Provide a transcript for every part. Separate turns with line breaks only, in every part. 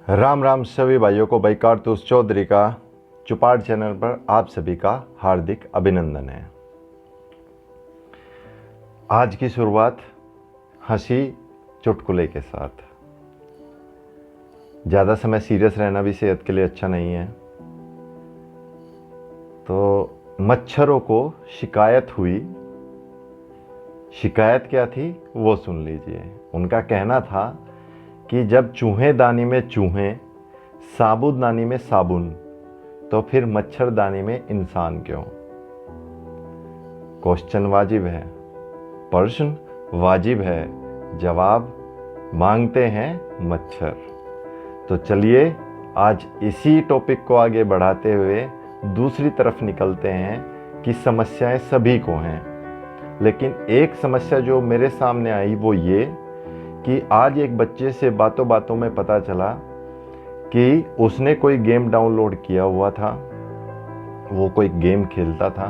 राम राम सभी भाइयों को। भाई कारतूस चौधरी का चुपाड़ चैनल पर आप सभी का हार्दिक अभिनंदन है। आज की शुरुआत हंसी चुटकुले के साथ। ज़्यादा समय सीरियस रहना भी सेहत के लिए अच्छा नहीं है। तो मच्छरों को शिकायत हुई। शिकायत क्या थी वो सुन लीजिए। उनका कहना था कि जब चूहेदानी में चूहे, साबुनदानी में साबुन, तो फिर मच्छरदानी में इंसान क्यों। क्वेश्चन वाजिब है, प्रश्न वाजिब है, जवाब मांगते हैं मच्छर। तो चलिए आज इसी टॉपिक को आगे बढ़ाते हुए दूसरी तरफ निकलते हैं कि समस्याएं सभी को हैं, लेकिन एक समस्या जो मेरे सामने आई वो ये कि आज एक बच्चे से बातों बातों में पता चला कि उसने कोई गेम डाउनलोड किया हुआ था। वो कोई गेम खेलता था,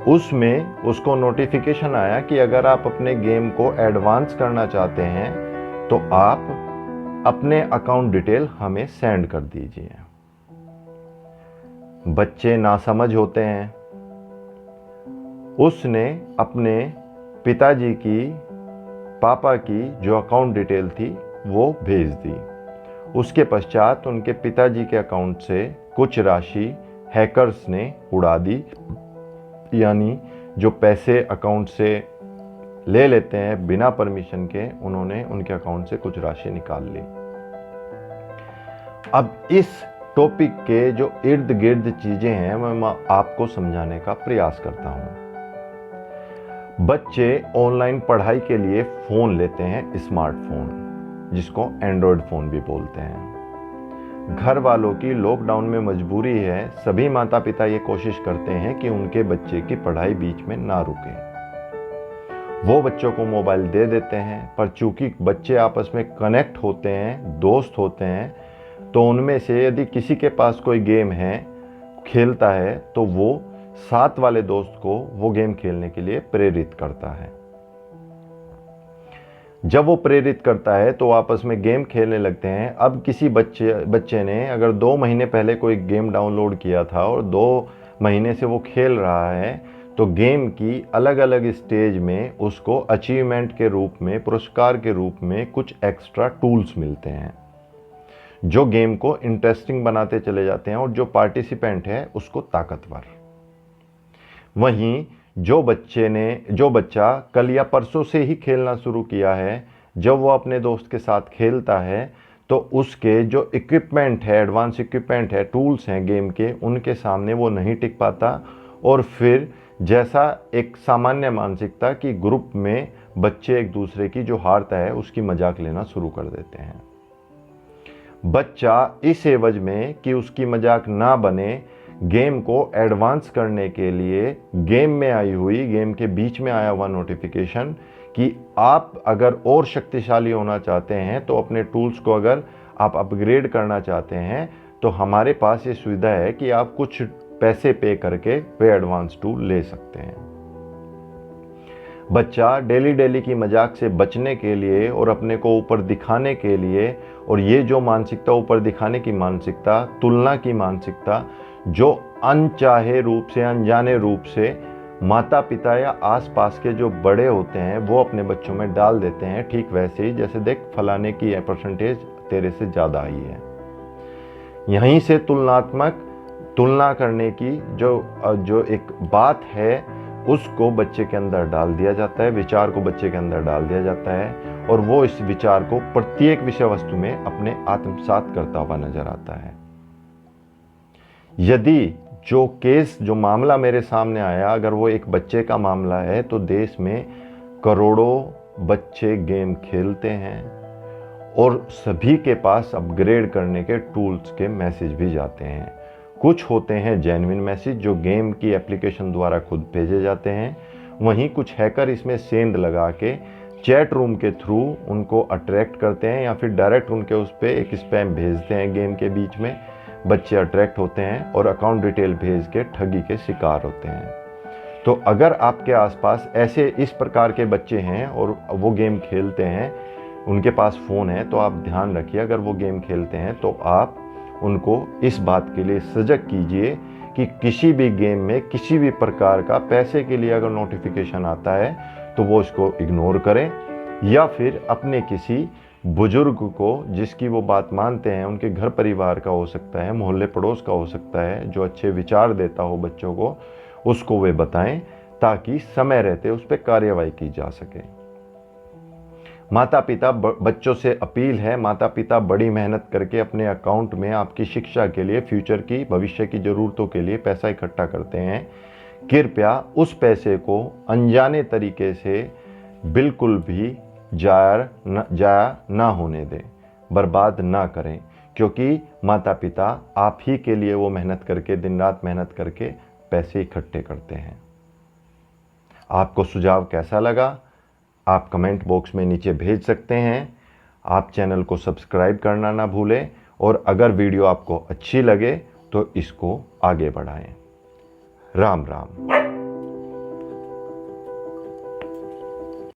उसमें उसको नोटिफिकेशन आया कि अगर आप अपने गेम को एडवांस करना चाहते हैं तो आप अपने अकाउंट डिटेल हमें सेंड कर दीजिए। बच्चे नासमझ होते हैं। उसने अपने पिताजी की, पापा की जो अकाउंट डिटेल थी वो भेज दी। उसके पश्चात उनके पिताजी के अकाउंट से कुछ राशि हैकर्स ने उड़ा दी, यानी जो पैसे अकाउंट से ले लेते हैं बिना परमिशन के, उन्होंने उनके अकाउंट से कुछ राशि निकाल ली। अब इस टॉपिक के जो इर्द गिर्द चीजें हैं मैं आपको समझाने का प्रयास करता हूं। बच्चे ऑनलाइन पढ़ाई के लिए फ़ोन लेते हैं, स्मार्टफोन, जिसको एंड्रॉयड फ़ोन भी बोलते हैं। घर वालों की लॉकडाउन में मजबूरी है, सभी माता पिता ये कोशिश करते हैं कि उनके बच्चे की पढ़ाई बीच में ना रुके। वो बच्चों को मोबाइल दे देते हैं, पर चूंकि बच्चे आपस में कनेक्ट होते हैं, दोस्त होते हैं, तो उनमें से यदि किसी के पास कोई गेम है, खेलता है, तो वो साथ वाले दोस्त को वो गेम खेलने के लिए प्रेरित करता है। जब वो प्रेरित करता है तो आपस में गेम खेलने लगते हैं। अब किसी बच्चे ने अगर 2 महीने पहले कोई गेम डाउनलोड किया था और 2 महीने से वो खेल रहा है, तो गेम की अलग अलग स्टेज में उसको अचीवमेंट के रूप में, पुरस्कार के रूप में कुछ एक्स्ट्रा टूल्स मिलते हैं जो गेम को इंटरेस्टिंग बनाते चले जाते हैं और जो पार्टिसिपेंट है उसको ताकतवर। वहीं जो बच्चा कल या परसों से ही खेलना शुरू किया है, जब वो अपने दोस्त के साथ खेलता है तो उसके जो इक्विपमेंट है, एडवांस इक्विपमेंट है, टूल्स हैं गेम के, उनके सामने वो नहीं टिक पाता और फिर जैसा एक सामान्य मानसिकता कि ग्रुप में बच्चे एक दूसरे की जो हारता है उसकी मजाक लेना शुरू कर देते हैं। बच्चा इस एवज में कि उसकी मजाक ना बने, गेम को एडवांस करने के लिए गेम में आई हुई, गेम के बीच में आया हुआ नोटिफिकेशन कि आप अगर और शक्तिशाली होना चाहते हैं, तो अपने टूल्स को अगर आप अपग्रेड करना चाहते हैं, तो हमारे पास ये सुविधा है कि आप कुछ पैसे पे करके वे एडवांस टूल ले सकते हैं। बच्चा डेली की मजाक से बचने के लिए और अपने को ऊपर दिखाने के लिए, और ये जो मानसिकता, ऊपर दिखाने की मानसिकता, तुलना की मानसिकता, जो अनचाहे रूप से, अनजाने रूप से माता पिता या आसपास के जो बड़े होते हैं वो अपने बच्चों में डाल देते हैं, ठीक वैसे ही जैसे देख फलाने की परसेंटेज तेरे से ज़्यादा आई है। यहीं से तुलना करने की जो एक बात है उसको बच्चे के अंदर डाल दिया जाता है, विचार को बच्चे के अंदर डाल दिया जाता है, और वो इस विचार को प्रत्येक विषय वस्तु में अपने आत्मसात करता हुआ नजर आता है। यदि जो मामला मेरे सामने आया, अगर वो एक बच्चे का मामला है, तो देश में करोड़ों बच्चे गेम खेलते हैं और सभी के पास अपग्रेड करने के टूल्स के मैसेज भी जाते हैं। कुछ होते हैं जेन्युइन मैसेज जो गेम की एप्लीकेशन द्वारा खुद भेजे जाते हैं, वहीं कुछ हैकर इसमें सेंध लगा के चैट रूम के थ्रू उनको अट्रैक्ट करते हैं या फिर डायरेक्ट उनके उस पर एक स्पैम भेजते हैं गेम के बीच में। बच्चे अट्रैक्ट होते हैं और अकाउंट डिटेल भेज के ठगी के शिकार होते हैं। तो अगर आपके आसपास ऐसे इस प्रकार के बच्चे हैं और वो गेम खेलते हैं, उनके पास फ़ोन है तो आप ध्यान रखिए, अगर वो गेम खेलते हैं तो आप उनको इस बात के लिए सजग कीजिए कि किसी भी गेम में किसी भी प्रकार का पैसे के लिए अगर नोटिफिकेशन आता है तो वो इसको इग्नोर करें, या फिर अपने किसी बुजुर्ग को जिसकी वो बात मानते हैं, उनके घर परिवार का हो सकता है, मोहल्ले पड़ोस का हो सकता है, जो अच्छे विचार देता हो बच्चों को, उसको वे बताएं ताकि समय रहते उस पर कार्यवाही की जा सके। माता पिता बच्चों से अपील है, माता पिता बड़ी मेहनत करके अपने अकाउंट में आपकी शिक्षा के लिए, फ्यूचर की, भविष्य की ज़रूरतों के लिए पैसा इकट्ठा करते हैं। कृपया उस पैसे को अनजाने तरीके से बिल्कुल भी जाया ना होने दें, बर्बाद ना करें, क्योंकि माता पिता आप ही के लिए वो मेहनत करके, दिन रात मेहनत करके पैसे इकट्ठे करते हैं। आपको सुझाव कैसा लगा आप कमेंट बॉक्स में नीचे भेज सकते हैं। आप चैनल को सब्सक्राइब करना ना भूलें, और अगर वीडियो आपको अच्छी लगे तो इसको आगे बढ़ाएं। राम राम।